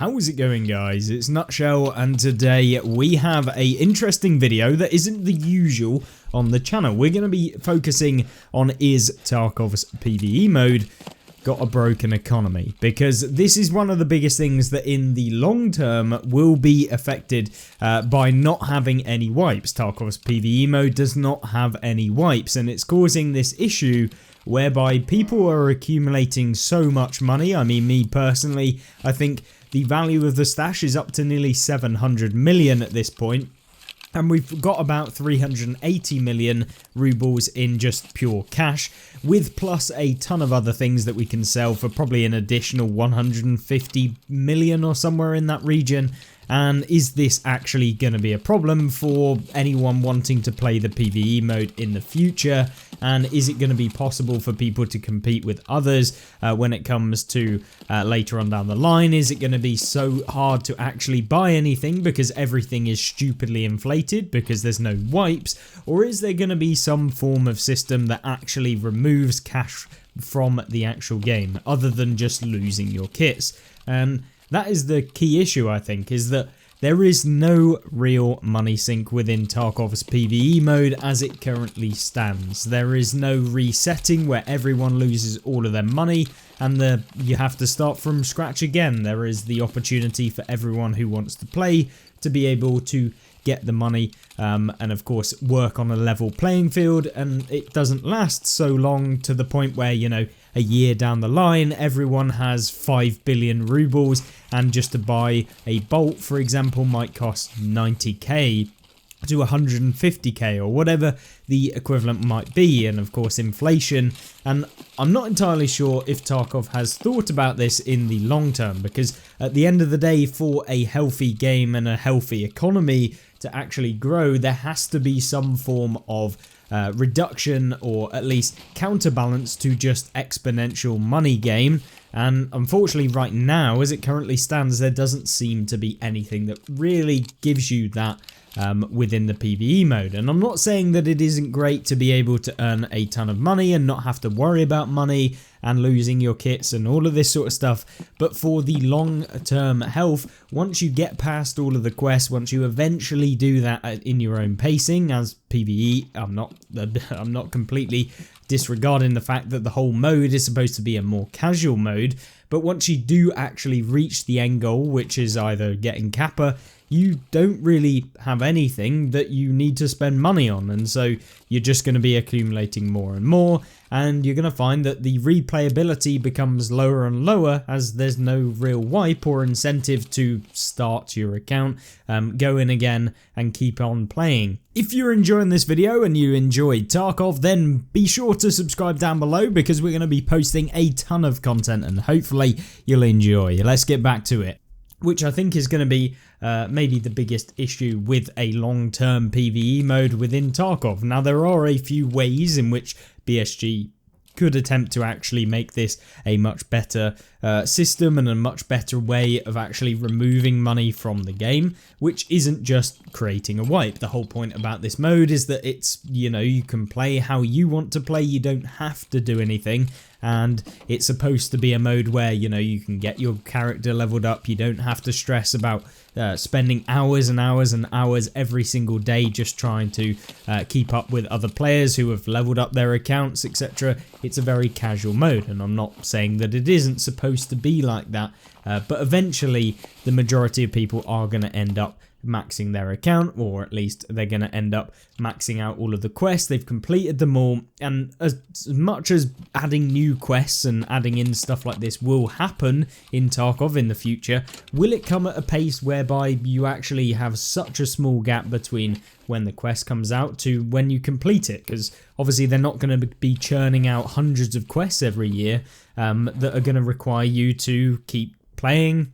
How is it going, guys? It's Nutshell, and today we have a interesting video that isn't the usual on the channel. We're going to be focusing on is Tarkov's PVE mode got a broken economy, because this is one of the biggest things that in the long term will be affected by not having any wipes. Tarkov's PVE mode does not have any wipes, and it's causing this issue whereby people are accumulating so much money. I mean, me personally, I think the value of the stash is up to nearly 700 million at this point. And we've got about 380 million rubles in just pure cash, with plus a ton of other things that we can sell for probably an additional 150 million or somewhere in that region. And is this actually going to be a problem for anyone wanting to play the PvE mode in the future? And is it going to be possible for people to compete with others when it comes to later on down the line? Is it going to be so hard to actually buy anything because everything is stupidly inflated because there's no wipes? Or is there going to be some form of system that actually removes cash from the actual game other than just losing your kits? And that is the key issue, I think, is that there is no real money sink within Tarkov's PvE mode as it currently stands. There is no resetting where everyone loses all of their money and you have to start from scratch again. There is the opportunity for everyone who wants to play to be able to get the money and of course work on a level playing field, and it doesn't last so long to the point where, you know, a year down the line everyone has 5 billion rubles, and just to buy a bolt, for example, might cost 90k to 150k or whatever the equivalent might be, and of course inflation. And I'm not entirely sure if Tarkov has thought about this in the long term, because at the end of the day, for a healthy game and a healthy economy to actually grow, there has to be some form of reduction or at least counterbalance to just exponential money gain. And unfortunately right now, as it currently stands, there doesn't seem to be anything that really gives you that within the PvE mode. And I'm not saying that it isn't great to be able to earn a ton of money and not have to worry about money and losing your kits and all of this sort of stuff, but for the long term health, once you get past all of the quests, once you eventually do that in your own pacing as PvE, I'm not completely disregarding the fact that the whole mode is supposed to be a more casual mode, but once you do actually reach the end goal, which is either getting Kappa, you don't really have anything that you need to spend money on, and so you're just going to be accumulating more and more, and you're going to find that the replayability becomes lower and lower as there's no real wipe or incentive to start your account, go in again and keep on playing. If you're enjoying this video and you enjoyed Tarkov, then be sure to subscribe down below, because we're going to be posting a ton of content and hopefully you'll enjoy. Let's get back to it, which I think is going to be maybe the biggest issue with a long-term PvE mode within Tarkov. Now, there are a few ways in which BSG could attempt to actually make this a much better system and a much better way of actually removing money from the game, which isn't just creating a wipe. The whole point about this mode is that it's, you know, you can play how you want to play, you don't have to do anything, and it's supposed to be a mode where, you know, you can get your character leveled up, you don't have to stress about spending hours and hours and hours every single day just trying to keep up with other players who have leveled up their accounts, etc. It's a very casual mode, and I'm not saying that it isn't supposed to be like that, but eventually the majority of people are going to end up maxing their account, or at least they're going to end up maxing out all of the quests. They've completed them all, and as much as adding new quests and adding in stuff like this will happen in Tarkov in the future, will it come at a pace whereby you actually have such a small gap between when the quest comes out to when you complete it? Because obviously they're not going to be churning out hundreds of quests every year that are going to require you to keep playing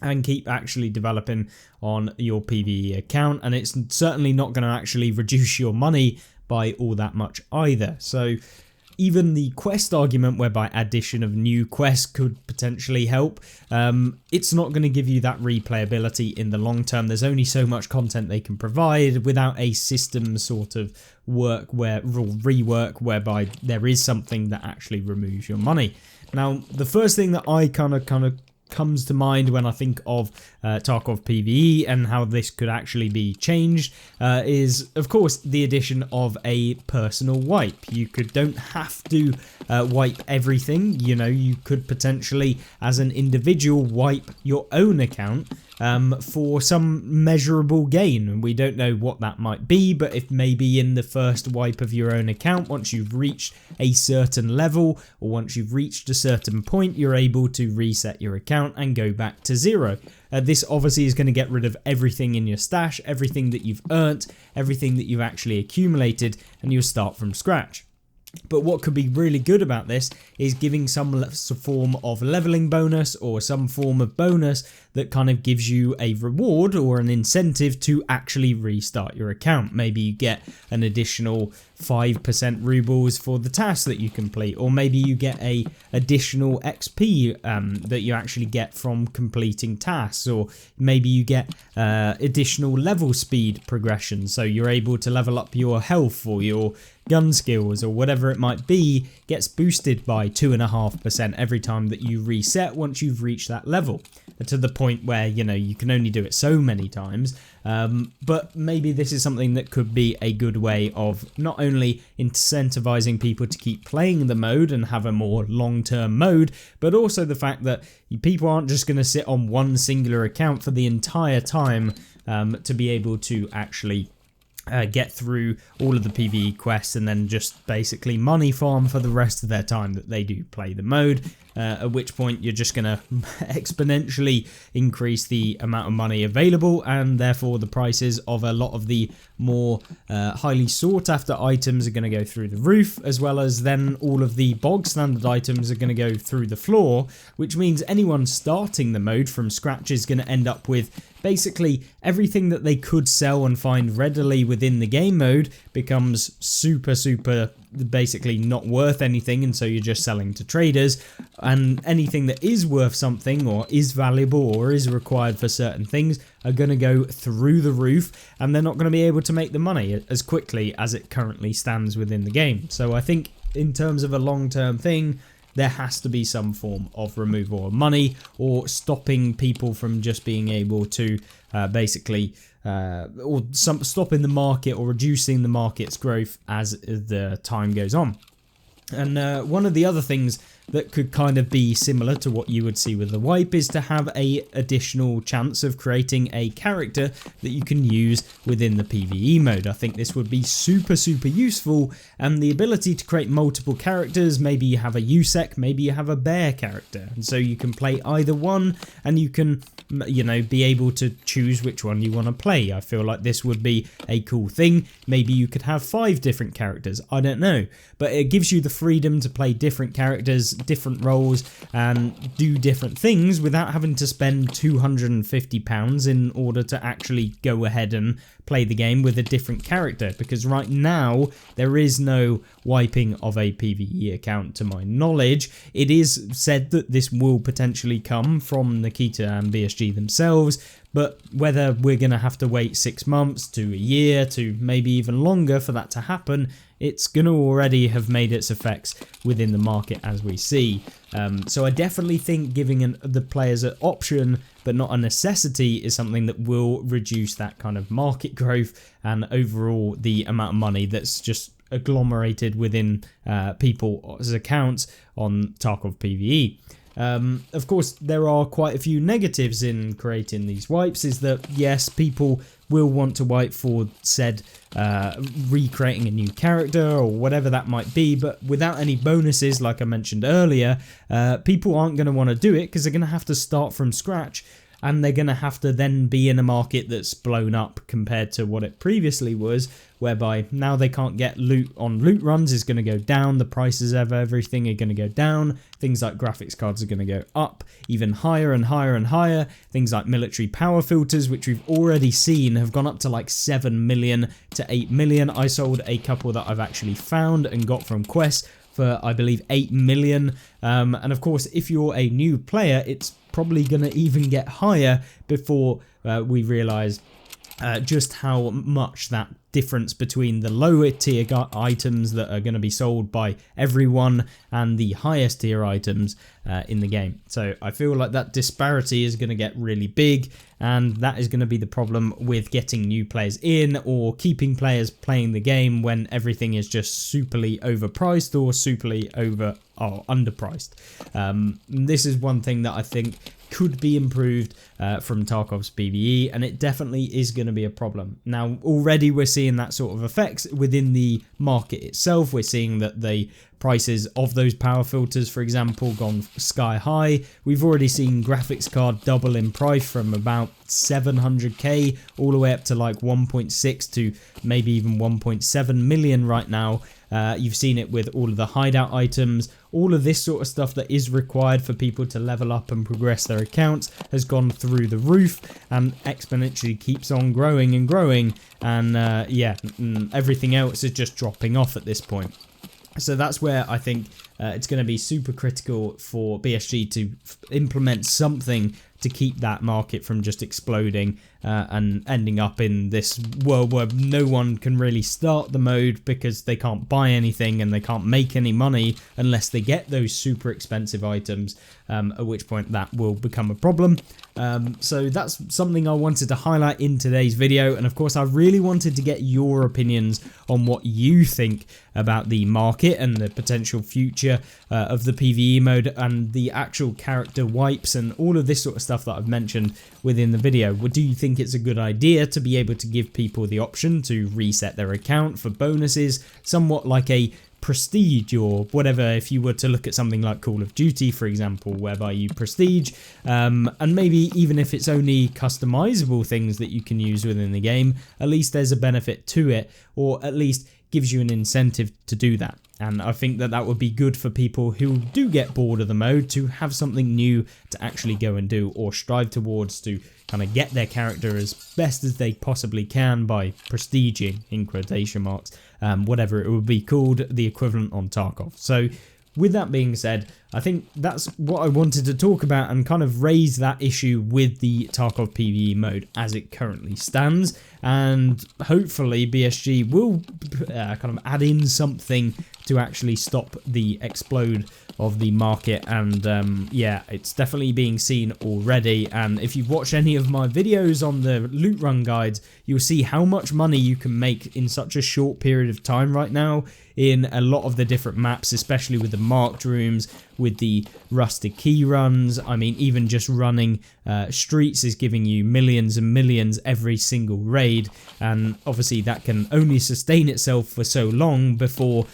and keep actually developing on your PvE account, and it's certainly not going to actually reduce your money by all that much either. So even the quest argument whereby addition of new quests could potentially help, it's not going to give you that replayability in the long term. There's only so much content they can provide without a system sort of rework whereby there is something that actually removes your money. Now, the first thing that I kind of comes to mind when I think of Tarkov PVE and how this could actually be changed is, of course, the addition of a personal wipe. You don't have to wipe everything. You know, you could potentially, as an individual, wipe your own account for some measurable gain. We don't know what that might be, but if maybe in the first wipe of your own account, once you've reached a certain level or once you've reached a certain point, you're able to reset your account and go back to 0. This obviously is going to get rid of everything in your stash, everything that you've earned, everything that you've actually accumulated, and you'll start from scratch. But what could be really good about this is giving some form of leveling bonus or some form of bonus that kind of gives you a reward or an incentive to actually restart your account. Maybe you get an additional 5% rubles for the task that you complete, or maybe you get a additional XP that you actually get from completing tasks, or maybe you get additional level speed progression, so you're able to level up your health or your gun skills or whatever it might be, gets boosted by 2.5% every time that you reset once you've reached that level, to the point where, you know, you can only do it so many times. But maybe this is something that could be a good way of not only incentivizing people to keep playing the mode and have a more long-term mode, but also the fact that people aren't just going to sit on one singular account for the entire time to be able to actually get through all of the PvE quests and then just basically money farm for the rest of their time that they do play the mode, at which point you're just going to exponentially increase the amount of money available, and therefore the prices of a lot of the more highly sought after items are going to go through the roof, as well as then all of the bog standard items are going to go through the floor, which means anyone starting the mode from scratch is going to end up with basically everything that they could sell and find readily within the game mode becomes super basically not worth anything, and so you're just selling to traders, and anything that is worth something or is valuable or is required for certain things are going to go through the roof, and they're not going to be able to make the money as quickly as it currently stands within the game. So I think in terms of a long-term thing, there has to be some form of removal of money or stopping people from just being able to basically stopping the market or reducing the market's growth as the time goes on. And one of the other things that could kind of be similar to what you would see with the wipe is to have a additional chance of creating a character that you can use within the PvE mode. I think this would be super useful, and the ability to create multiple characters. Maybe you have a USEC, maybe you have a bear character, and so you can play either one, and you can, you know, be able to choose which one you want to play. I feel like this would be a cool thing. Maybe you could have 5 different characters, I don't know, but it gives you the freedom to play different characters, different roles, and do different things without having to spend £250 in order to actually go ahead and play the game with a different character, because right now there is no wiping of a PvE account to my knowledge. It is said that this will potentially come from Nikita and BSG themselves, but whether we're going to have to wait 6 months to a year to maybe even longer for that to happen, it's going to already have made its effects within the market as we see. So I definitely think giving the players an option but not a necessity is something that will reduce that kind of market growth and overall the amount of money that's just agglomerated within people's accounts on Tarkov PVE. Of course, there are quite a few negatives in creating these wipes, is that yes, people will want to wipe for said recreating a new character or whatever that might be, but without any bonuses, like I mentioned earlier, people aren't going to want to do it because they're going to have to start from scratch, and they're going to have to then be in a market that's blown up compared to what it previously was, whereby now they can't get loot on loot runs is going to go down, the prices of everything are going to go down, things like graphics cards are going to go up even higher and higher and higher, things like military power filters, which we've already seen have gone up to like 7 million to 8 million. I sold a couple that I've actually found and got from Quest for, I believe, 8 million. And of course, if you're a new player, it's probably going to even get higher before we realize just how much that difference between the lower tier items that are going to be sold by everyone and the highest tier items in the game. So I feel like that disparity is going to get really big, and that is going to be the problem with getting new players in or keeping players playing the game when everything is just superly overpriced or superly underpriced. This is one thing that I think could be improved from Tarkov's PVE, and it definitely is going to be a problem. Now, already we're seeing that sort of effects within the market itself. We're seeing that the prices of those power filters, for example, gone sky high. We've already seen graphics card double in price from about 700k all the way up to like 1.6 to maybe even 1.7 million right now. You've seen it with all of the hideout items. All of this sort of stuff that is required for people to level up and progress their accounts has gone through the roof and exponentially keeps on growing and growing. And everything else is just dropping off at this point. So that's where I think it's going to be super critical for BSG to implement something to keep that market from just exploding and ending up in this world where no one can really start the mode because they can't buy anything and they can't make any money unless they get those super expensive items, at which point that will become a problem. So that's something I wanted to highlight in today's video, and of course I really wanted to get your opinions on what you think about the market and the potential future of the PvE mode and the actual character wipes and all of this sort of stuff that I've mentioned within the video. Do you think it's a good idea to be able to give people the option to reset their account for bonuses, somewhat like a prestige or whatever, if you were to look at something like Call of Duty, for example, whereby you prestige, and maybe even if it's only customizable things that you can use within the game, at least there's a benefit to it, or at least gives you an incentive to do that. And I think that that would be good for people who do get bored of the mode to have something new to actually go and do or strive towards to kind of get their character as best as they possibly can by prestiging, in quotation marks, whatever it would be called, the equivalent on Tarkov. So with that being said, I think that's what I wanted to talk about and kind of raise that issue with the Tarkov PVE mode as it currently stands, and hopefully BSG will kind of add in something to actually stop the explode of the market. And yeah, it's definitely being seen already, and if you've watched any of my videos on the loot run guides, you'll see how much money you can make in such a short period of time right now in a lot of the different maps, especially with the marked rooms, with the rusted key runs. I mean, even just running streets is giving you millions and millions every single raid, and obviously that can only sustain itself for so long before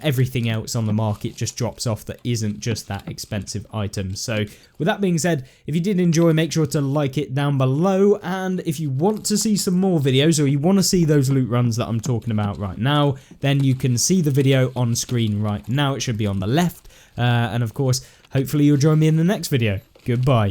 everything else on the market just drops off that isn't just that expensive item. So with that being said, if you did enjoy, make sure to like it down below, and if you want to see some more videos or you want to see those loot runs that I'm talking about right now, then you can see the video on screen right now. It should be on the left, and of course hopefully you'll join me in the next video. Goodbye.